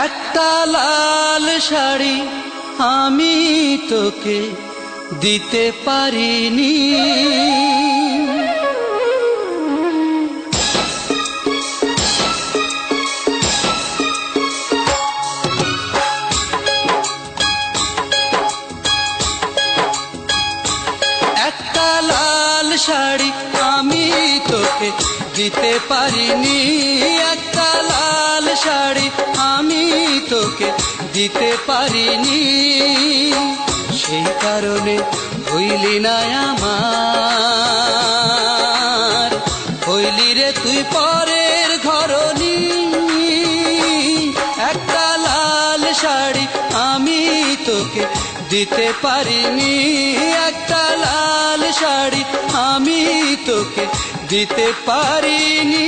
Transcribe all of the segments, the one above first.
একটা লাল শাড়ি আমি তোকে দিতে পারিনি। একটা লাল শাড়ি আমি তোকে দিতে পারিনি। একটা লাল শাড়ি আমি তোকে দিতে পারিনি। সেই কারণে হইলি না আমার, হইলি রে তুই পরের ঘরনি। একটা লাল শাড়ি আমি তোকে দিতে পারিনি। একটা লাল শাড়ি আমি তোকে দিতে পারিনি।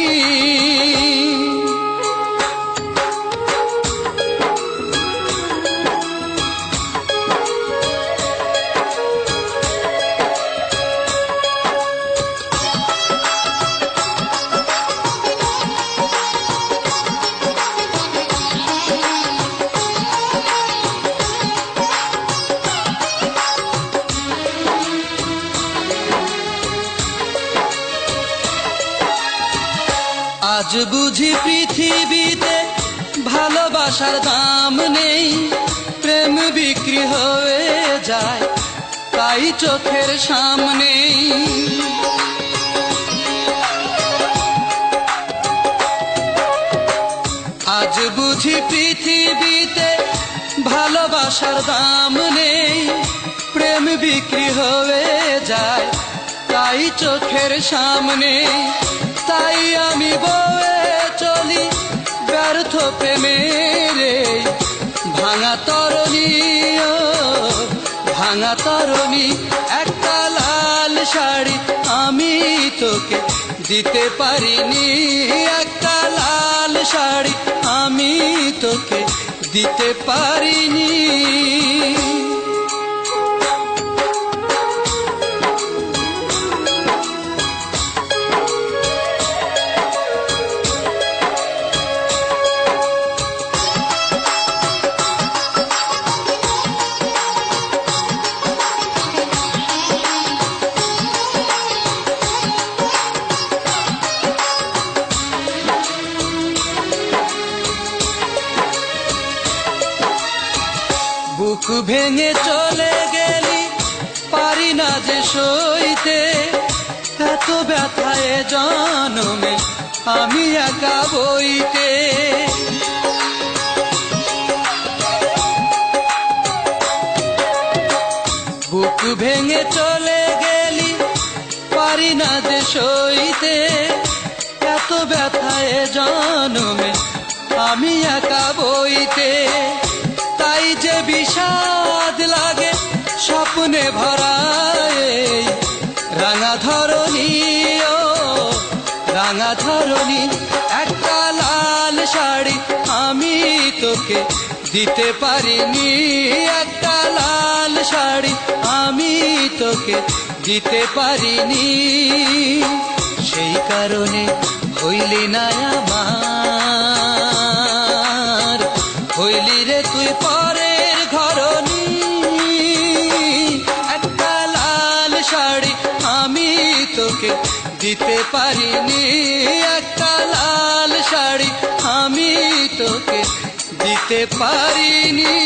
আজ বুঝি পৃথিবীতে ভালোবাসার দাম নেই, প্রেম বিক্রি হয়ে যায় তাই চোখের সামনে। আজ বুঝি পৃথিবীতে ভালোবাসার দাম নেই, প্রেম বিক্রি হয়ে যায় তাই চোখের সামনে। তাই আমি বয়ে চলি ব্যর্থ প্রেমের ভাঙা তরণী, ও ভাঙা তরণী। একটা লাল শাড়ি আমি তোকে দিতে পারিনি। একটা লাল শাড়ি আমি তোকে দিতে পারিনি। বুক ভেঙে চলে গেলি পারি না যে সইতে, এত ব্যথায় জনমে আমি একা বইতে। বুক ভেঙে চলে গেলি পারি না যে সইতে, এত ব্যথায় জনমে আমি একা বইতে। তাই যে বিষাদ লাগে স্বপ্নে ভরায় রাঙা ধরণী, ও রাঙা ধরণী। একটা লাল শাড়ি আমি তোকে দিতে পারিনি। একটা লাল শাড়ি আমি তোকে দিতে পারিনি। সেই কারণে হইলি না আমার, হইলি রে তুই পরের ঘরনি। একটা লাল শাড়ি আমি তোকে দিতে পারিনি। একটা লাল শাড়ি আমি তোকে দিতে পারিনি।